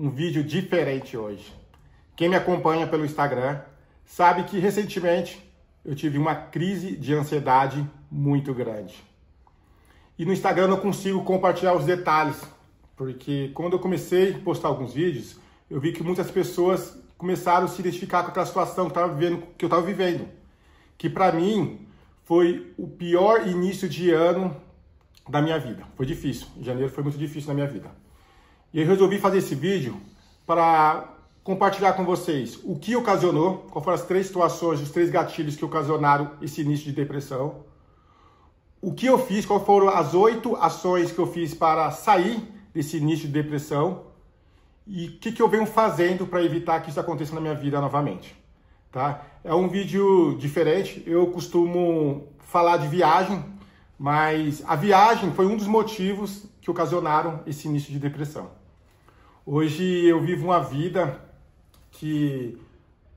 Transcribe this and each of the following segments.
um vídeo diferente hoje. Quem me acompanha pelo Instagram sabe que recentemente eu tive uma crise de ansiedade muito grande. E no Instagram eu não consigo compartilhar os detalhes, porque quando eu comecei a postar alguns vídeos, eu vi que muitas pessoas começaram a se identificar com aquela situação que eu estava vivendo. Que para mim foi o pior início de ano da minha vida. Foi difícil. Janeiro foi muito difícil na minha vida. E eu resolvi fazer esse vídeo para compartilhar com vocês o que ocasionou, quais foram as 3 situações, os 3 gatilhos que ocasionaram esse início de depressão. O que eu fiz, quais foram as 8 ações que eu fiz para sair desse início de depressão e o que eu venho fazendo para evitar que isso aconteça na minha vida novamente. Tá? É um vídeo diferente, eu costumo falar de viagem, mas a viagem foi um dos motivos que ocasionaram esse início de depressão. Hoje eu vivo uma vida que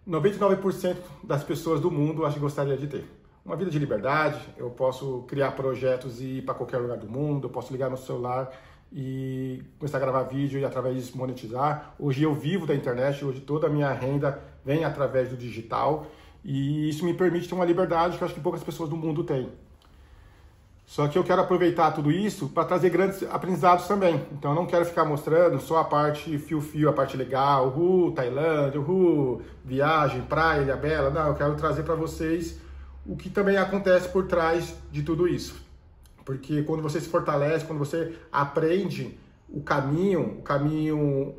99% das pessoas do mundo acho que gostaria de ter. Uma vida de liberdade, eu posso criar projetos e ir para qualquer lugar do mundo, eu posso ligar no celular e começar a gravar vídeo e através disso monetizar. Hoje eu vivo da internet, hoje toda a minha renda vem através do digital e isso me permite ter uma liberdade que eu acho que poucas pessoas do mundo têm. Só que eu quero aproveitar tudo isso para trazer grandes aprendizados também. Então eu não quero ficar mostrando só a parte fio-fio, a parte legal, Tailândia, viagem, praia, Ilha Bela. Não, eu quero trazer para vocês o que também acontece por trás de tudo isso. Porque quando você se fortalece, quando você aprende o caminho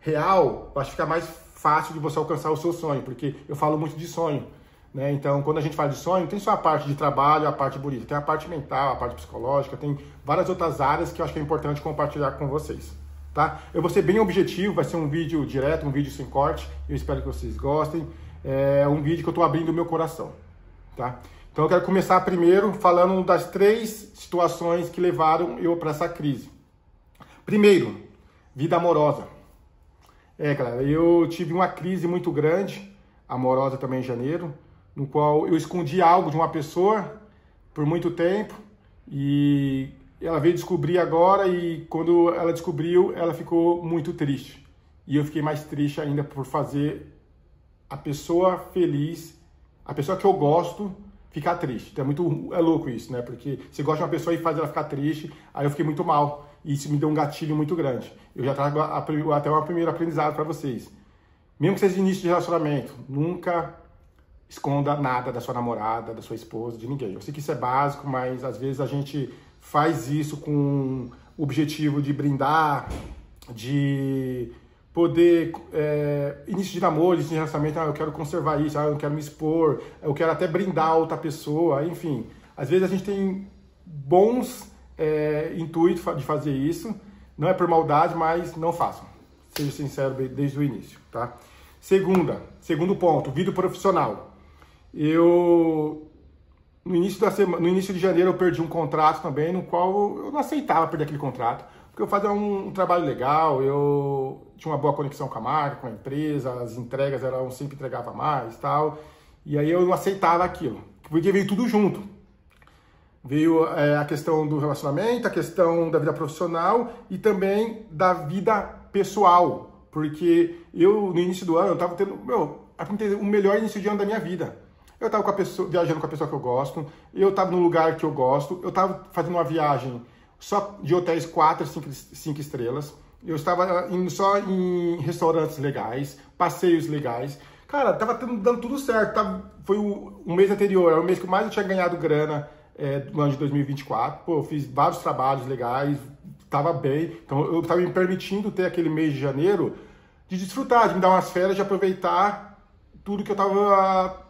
real, acho que fica mais fácil de você alcançar o seu sonho, porque eu falo muito de sonho. Né? Então, quando a gente fala de sonho, tem só a parte de trabalho, a parte bonita, tem a parte mental, a parte psicológica, tem várias outras áreas que eu acho que é importante compartilhar com vocês. Tá? Eu vou ser bem objetivo, vai ser um vídeo direto, um vídeo sem corte, eu espero que vocês gostem. É um vídeo que eu estou abrindo o meu coração. Tá? Então, eu quero começar primeiro falando das 3 situações que levaram eu para essa crise. Primeiro, vida amorosa. Galera, eu tive uma crise muito grande, amorosa também em janeiro, no qual eu escondi algo de uma pessoa por muito tempo e ela veio descobrir agora e quando ela descobriu, ela ficou muito triste. E eu fiquei mais triste ainda por fazer a pessoa feliz, a pessoa que eu gosto, ficar triste. Então é louco isso, né? Porque você gosta de uma pessoa e faz ela ficar triste, aí eu fiquei muito mal. E isso me deu um gatilho muito grande. Eu já trago até um primeiro aprendizado para vocês. Mesmo que seja início de relacionamento, nunca esconda nada da sua namorada, da sua esposa, de ninguém. Eu sei que isso é básico, mas às vezes a gente faz isso com o objetivo de brindar, de poder, início de namoro, início de relacionamento, eu quero conservar isso, eu não quero me expor, eu quero até brindar a outra pessoa, enfim. Às vezes a gente tem bons intuitos de fazer isso, não é por maldade, mas não façam. Seja sincero desde o início, tá? Segundo ponto, vida profissional. No início de janeiro eu perdi um contrato também, no qual eu não aceitava perder aquele contrato, porque eu fazia um trabalho legal, eu tinha uma boa conexão com a marca, com a empresa, as entregas sempre entregava mais e tal, e aí eu não aceitava aquilo, porque veio tudo junto. Veio a questão do relacionamento, a questão da vida profissional e também da vida pessoal, porque eu no início do ano eu estava tendo o melhor início de ano da minha vida. Eu estava viajando com a pessoa que eu gosto, eu estava no lugar que eu gosto, eu estava fazendo uma viagem só de hotéis 4, 5 estrelas, eu estava indo só em restaurantes legais, passeios legais. Cara, estava dando tudo certo. Foi o mês anterior, era o mês que mais eu tinha ganhado grana no ano de 2024. Pô, eu fiz vários trabalhos legais, estava bem. Então eu estava me permitindo ter aquele mês de janeiro de desfrutar, de me dar umas férias, de aproveitar tudo que eu estava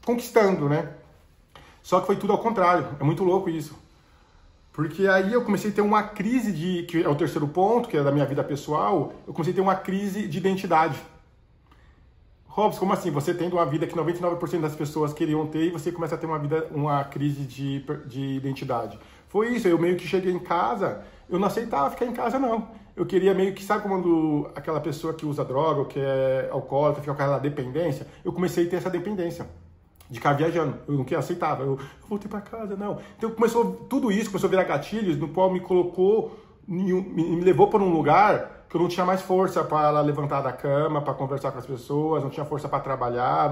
conquistando, né? Só que foi tudo ao contrário, é muito louco isso. Porque aí eu comecei a ter uma crise que é o terceiro ponto, que é da minha vida pessoal, eu comecei a ter uma crise de identidade. Robson, como assim? Você tendo uma vida que 99% das pessoas queriam ter e você começa a ter uma crise de identidade. Foi isso, eu meio que cheguei em casa, eu não aceitava ficar em casa não. Eu queria meio que, sabe quando aquela pessoa que usa droga ou que é alcoólatra, fica com aquela dependência? Eu comecei a ter essa dependência de ficar viajando, eu não aceitava, eu voltei para casa, não. Então tudo isso começou a virar gatilhos, no qual me colocou, me levou para um lugar que eu não tinha mais força para levantar da cama, para conversar com as pessoas, não tinha força para trabalhar,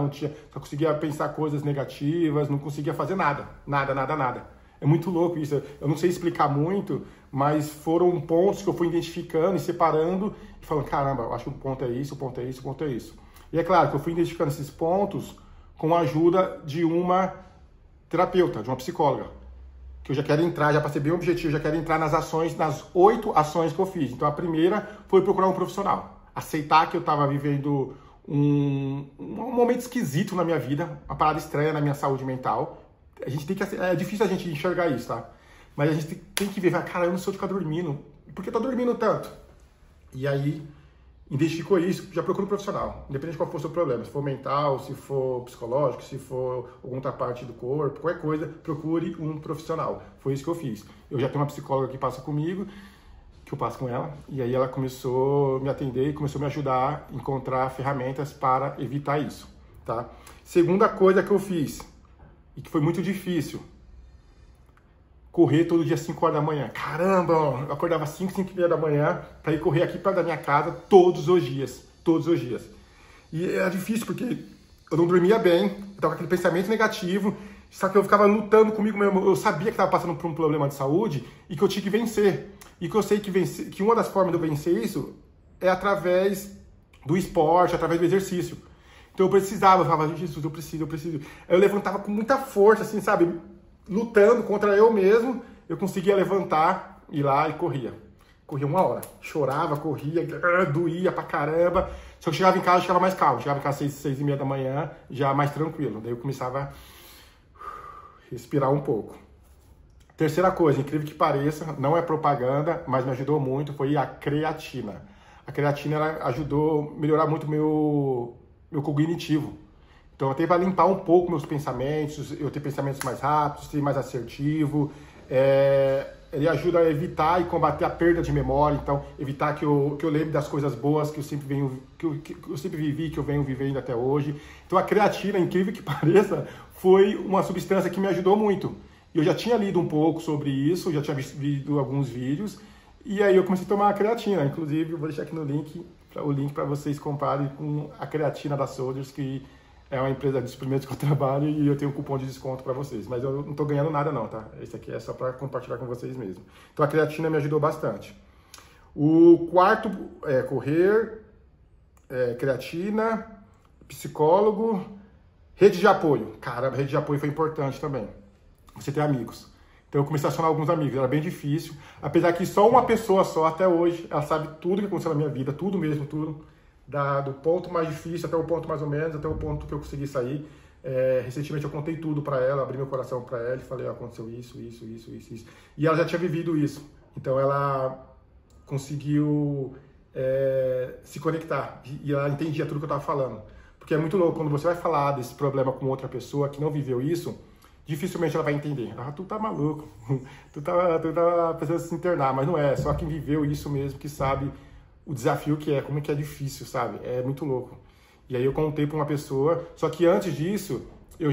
só conseguia pensar coisas negativas, não conseguia fazer nada, nada. É muito louco isso, eu não sei explicar muito, mas foram pontos que eu fui identificando e separando e falando, caramba, eu acho que o ponto é isso, o ponto é isso, o ponto é isso. E é claro que eu fui identificando esses pontos com a ajuda de uma terapeuta, de uma psicóloga, que eu já quero entrar, já passei bem o objetivo, já quero entrar nas 8 ações que eu fiz. Então a primeira foi procurar um profissional, aceitar que eu estava vivendo um momento esquisito na minha vida, uma parada estranha na minha saúde mental. A gente tem que, é difícil a gente enxergar isso, tá? Mas a gente tem que ver, cara, eu não sou de ficar dormindo, por que eu tô dormindo tanto? E aí, identificou isso, já procura um profissional, independente de qual for o seu problema, se for mental, se for psicológico, se for alguma outra parte do corpo, qualquer coisa, procure um profissional. Foi isso que eu fiz. Eu já tenho uma psicóloga que passa comigo, que eu passo com ela, e aí ela começou a me atender e começou a me ajudar a encontrar ferramentas para evitar isso, tá? Segunda coisa que eu fiz, e que foi muito difícil, correr todo dia às 5 horas da manhã. Caramba, eu acordava às 5, 5 e meia da manhã para ir correr aqui perto da minha casa todos os dias. E era difícil porque eu não dormia bem, eu estava com aquele pensamento negativo, só que eu ficava lutando comigo mesmo. Eu sabia que estava passando por um problema de saúde e que eu tinha que vencer. E que eu sei que uma das formas de eu vencer isso é através do esporte, através do exercício. Então eu precisava, eu falava, Jesus, eu preciso. Aí eu levantava com muita força, assim, sabe? Lutando contra eu mesmo, eu conseguia levantar, ir lá e corria. Corria 1 hora. Chorava, corria, doía pra caramba. Só que chegava em casa, eu chegava mais calmo. Chegava em casa às 6 e meia da manhã, já mais tranquilo. Daí eu começava a respirar um pouco. Terceira coisa, incrível que pareça, não é propaganda, mas me ajudou muito, foi a creatina. A creatina ela ajudou a melhorar muito meu cognitivo. Então, até para limpar um pouco meus pensamentos, eu ter pensamentos mais rápidos, ser mais assertivo. Ele ajuda a evitar e combater a perda de memória. Então, evitar que eu lembre das coisas boas que eu sempre vivi, que eu venho vivendo até hoje. Então, a creatina, incrível que pareça, foi uma substância que me ajudou muito. Eu já tinha lido um pouco sobre isso, já tinha visto alguns vídeos. E aí eu comecei a tomar a creatina. Inclusive, eu vou deixar aqui no link, o link para vocês comprarem com a creatina da Soldiers, que é uma empresa de suplementos que eu trabalho e eu tenho um cupom de desconto para vocês. Mas eu não estou ganhando nada não, tá? Esse aqui é só para compartilhar com vocês mesmo. Então a creatina me ajudou bastante. O quarto é correr, creatina, psicólogo, rede de apoio. Caramba, rede de apoio foi importante também. Você ter amigos. Então eu comecei a acionar alguns amigos, era bem difícil. Apesar que só uma pessoa só, até hoje, ela sabe tudo que aconteceu na minha vida, tudo mesmo, tudo. Do ponto mais difícil até o ponto mais ou menos, até o ponto que eu consegui sair. Recentemente eu contei tudo para ela, abri meu coração para ela e falei, aconteceu isso. E ela já tinha vivido isso. Então ela conseguiu se conectar e ela entendia tudo que eu estava falando. Porque é muito louco, quando você vai falar desse problema com outra pessoa que não viveu isso, dificilmente ela vai entender. Ah, tu tá maluco, tu tá precisando se internar, mas não é, só quem viveu isso mesmo que sabe o desafio que é, como é que é difícil, sabe? É muito louco. E aí eu contei para uma pessoa, só que antes disso, eu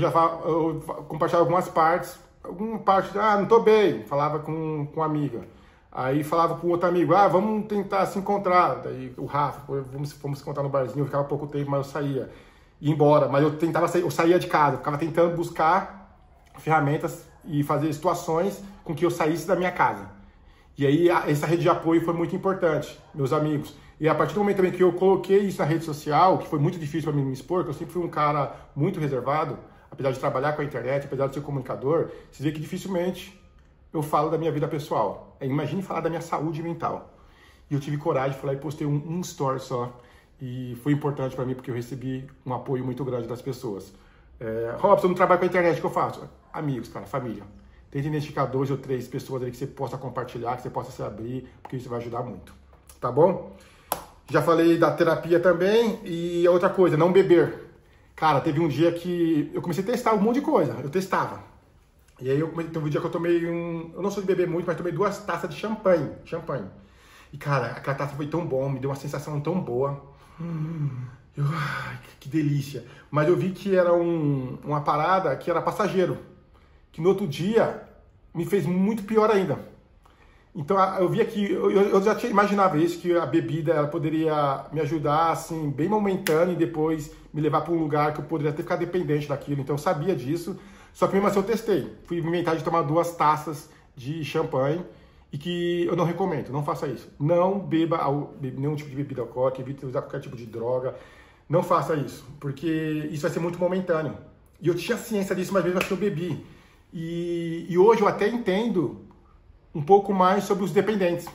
compartilhava algumas partes, não tô bem, falava com uma amiga. Aí falava com outro amigo, vamos tentar se encontrar. Daí o Rafa, vamos se encontrar no barzinho, eu ficava pouco tempo, mas eu saía, ia embora. Mas eu tentava sair, eu saía de casa, eu ficava tentando buscar ferramentas e fazer situações com que eu saísse da minha casa. E aí essa rede de apoio foi muito importante, meus amigos. E a partir do momento também que eu coloquei isso na rede social, que foi muito difícil para mim me expor, porque eu sempre fui um cara muito reservado, apesar de trabalhar com a internet, apesar de ser comunicador, vocês veem que dificilmente eu falo da minha vida pessoal. Imagine falar da minha saúde mental. E eu tive coragem de falar e postei um story só. E foi importante para mim porque eu recebi um apoio muito grande das pessoas. Robson, eu não trabalho com a internet, o que eu faço? Amigos, cara, família. Tente identificar 2 ou 3 pessoas ali que você possa compartilhar, que você possa se abrir, porque isso vai ajudar muito. Tá bom? Já falei da terapia também. E outra coisa, não beber. Cara, teve um dia que eu comecei a testar um monte de coisa. Eu testava. E aí teve um dia que eu tomei eu não sou de beber muito, mas tomei 2 taças de champanhe. E cara, aquela taça foi tão bom, me deu uma sensação tão boa. Que delícia. Mas eu vi que era uma parada que era passageiro. Que no outro dia me fez muito pior ainda. Então eu via que, eu já imaginava isso, que a bebida ela poderia me ajudar, assim, bem momentâneo e depois me levar para um lugar que eu poderia até ficar dependente daquilo. Então eu sabia disso, só que mesmo assim eu testei. Fui inventar de tomar 2 taças de champanhe e que eu não recomendo, não faça isso. Não beba nenhum tipo de bebida alcoólica, evite usar qualquer tipo de droga. Não faça isso, porque isso vai ser muito momentâneo. E eu tinha ciência disso, mas mesmo assim eu bebi. E hoje eu até entendo um pouco mais sobre os dependentes.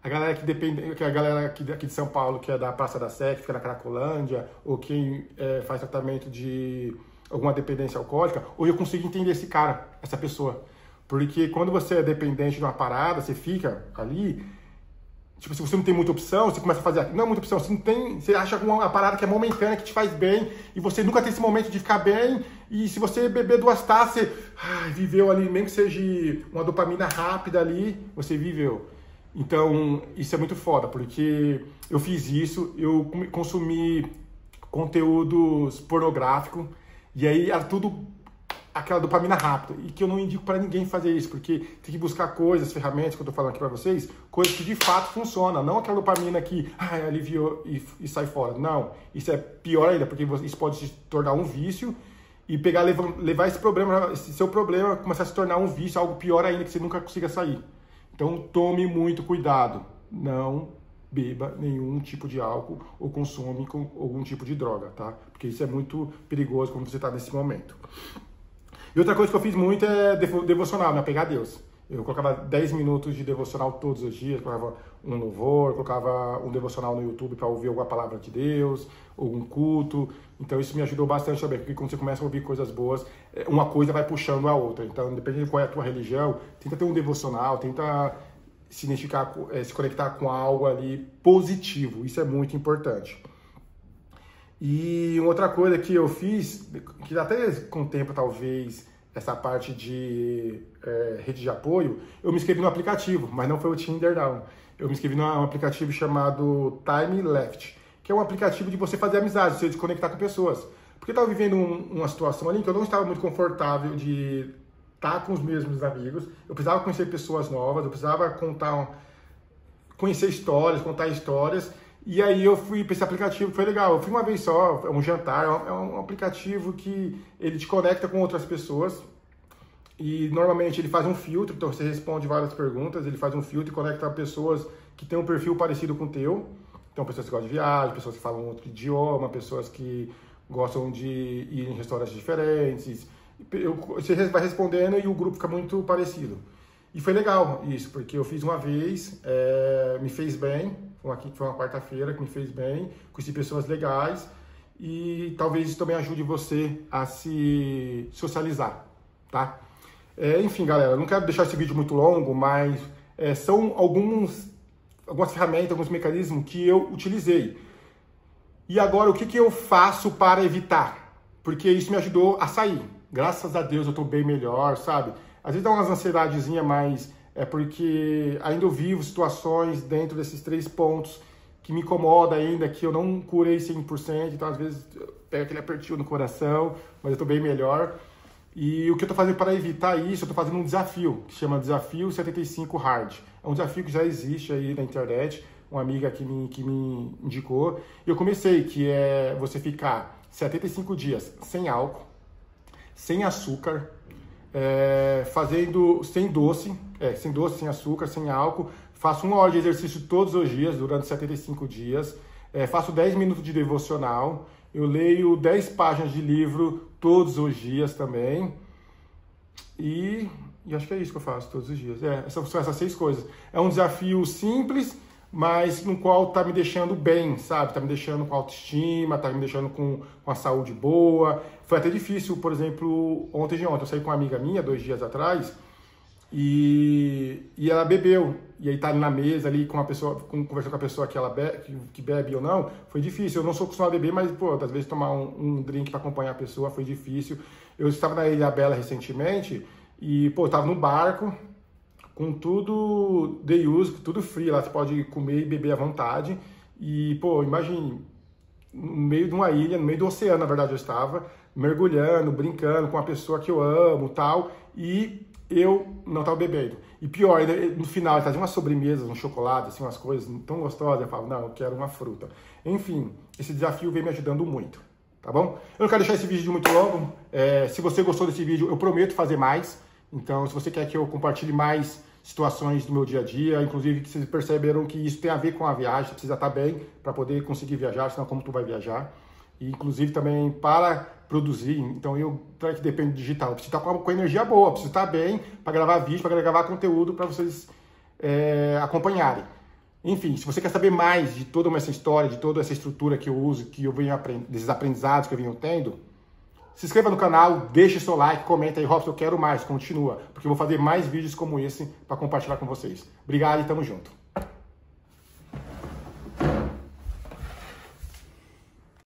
A galera que depende, que a galera aqui de São Paulo, que é da Praça da Sé, que fica na Cracolândia, ou quem faz tratamento de alguma dependência alcoólica, hoje eu consigo entender esse cara, essa pessoa. Porque quando você é dependente de uma parada, você fica ali, tipo, se você não tem muita opção, você começa a fazer, não é muita opção, você não tem, você acha uma parada que é momentânea, que te faz bem, e você nunca tem esse momento de ficar bem, e se você beber 2 taças, você viveu ali, mesmo que seja uma dopamina rápida ali, você viveu. Então, isso é muito foda, porque eu fiz isso, eu consumi conteúdos pornográficos, e aí era tudo aquela dopamina rápida, e que eu não indico para ninguém fazer isso, porque tem que buscar coisas, ferramentas que eu tô falando aqui para vocês, coisas que de fato funcionam, não aquela dopamina que aliviou e sai fora. Não, isso é pior ainda, porque isso pode se tornar um vício e levar esse problema, esse seu problema, começar a se tornar um vício, algo pior ainda, que você nunca consiga sair. Então tome muito cuidado, não beba nenhum tipo de álcool ou consome com algum tipo de droga, tá? Porque isso é muito perigoso quando você está nesse momento. E outra coisa que eu fiz muito é devocional, né? Pegar Deus. Eu colocava 10 minutos de devocional todos os dias, colocava um louvor, colocava um devocional no YouTube para ouvir alguma palavra de Deus, algum culto. Então isso me ajudou bastante também, porque quando você começa a ouvir coisas boas, uma coisa vai puxando a outra. Então, dependendo de qual é a tua religião, tenta ter um devocional, tenta se identificar, se conectar com algo ali positivo. Isso é muito importante. E outra coisa que eu fiz, que até com o tempo talvez essa parte de rede de apoio, eu me inscrevi no aplicativo, mas não foi o Tinder não. Eu me inscrevi num aplicativo chamado Time Left, que é um aplicativo de você fazer amizade, você se conectar com pessoas. Porque eu estava vivendo uma situação ali que eu não estava muito confortável de estar com os mesmos amigos, eu precisava conhecer pessoas novas, eu precisava conhecer histórias, contar histórias. E aí eu fui para esse aplicativo, foi legal. Eu fui uma vez só, é um jantar, é um aplicativo que ele te conecta com outras pessoas. E normalmente ele faz um filtro, então você responde várias perguntas, ele faz um filtro e conecta pessoas que têm um perfil parecido com o teu. Então pessoas que gostam de viagem, pessoas que falam outro idioma, pessoas que gostam de ir em restaurantes diferentes. Você vai respondendo e o grupo fica muito parecido. E foi legal isso, porque eu fiz uma vez, me fez bem, foi uma quarta-feira que me fez bem, conheci pessoas legais e talvez isso também ajude você a se socializar, tá? Enfim, galera, eu não quero deixar esse vídeo muito longo, mas são algumas ferramentas, alguns mecanismos que eu utilizei. E agora, o que eu faço para evitar? Porque isso me ajudou a sair. Graças a Deus eu tô bem melhor, sabe? Às vezes dá umas ansiedadezinhas, mas é porque ainda eu vivo situações dentro desses 3 pontos que me incomoda ainda, que eu não curei 100%, então às vezes pega aquele apertinho no coração, mas eu tô bem melhor. E o que eu tô fazendo para evitar isso, eu tô fazendo um desafio, que chama Desafio 75 Hard. É um desafio que já existe aí na internet, uma amiga que me indicou. E eu comecei, que é você ficar 75 dias sem álcool, sem açúcar, fazendo sem doce, sem açúcar, sem álcool. Faço 1 hora de exercício todos os dias, durante 75 dias. Faço 10 minutos de devocional. Eu leio 10 páginas de livro todos os dias também. E acho que é isso que eu faço todos os dias. São essas 6 coisas. É um desafio simples, mas no qual tá me deixando bem, sabe? Tá me deixando com autoestima, tá me deixando com a saúde boa. Foi até difícil, por exemplo, ontem eu saí com uma amiga minha, 2 dias atrás, e ela bebeu. E aí tá na mesa ali com uma pessoa, conversando com a pessoa que bebe ou não, foi difícil. Eu não sou acostumado a beber, mas, pô, às vezes tomar um drink para acompanhar a pessoa foi difícil. Eu estava na Ilha Bela recentemente e, pô, eu tava no barco, com tudo day use, tudo free, lá você pode comer e beber à vontade. E, pô, imagine, no meio de uma ilha, no meio do oceano, na verdade eu estava, mergulhando, brincando com uma pessoa que eu amo e tal. E eu não estava bebendo. E pior, no final, ele trazia umas sobremesas, um chocolate, assim, umas coisas tão gostosas. Eu falava, não, eu quero uma fruta. Enfim, esse desafio vem me ajudando muito, tá bom? Eu não quero deixar esse vídeo de muito longo. Se você gostou desse vídeo, eu prometo fazer mais. Então, se você quer que eu compartilhe mais situações do meu dia a dia, inclusive que vocês perceberam que isso tem a ver com a viagem, você precisa estar bem para poder conseguir viajar, senão como tu vai viajar. E inclusive também para produzir, então para que depende digital, eu preciso estar com energia boa, preciso estar bem para gravar vídeo, para gravar conteúdo para vocês acompanharem. Enfim, se você quer saber mais de toda essa história, de toda essa estrutura que eu uso, que eu venho desses aprendizados que eu venho tendo, se inscreva no canal, deixe seu like, comenta aí, Robson, eu quero mais, continua, porque eu vou fazer mais vídeos como esse para compartilhar com vocês. Obrigado e tamo junto.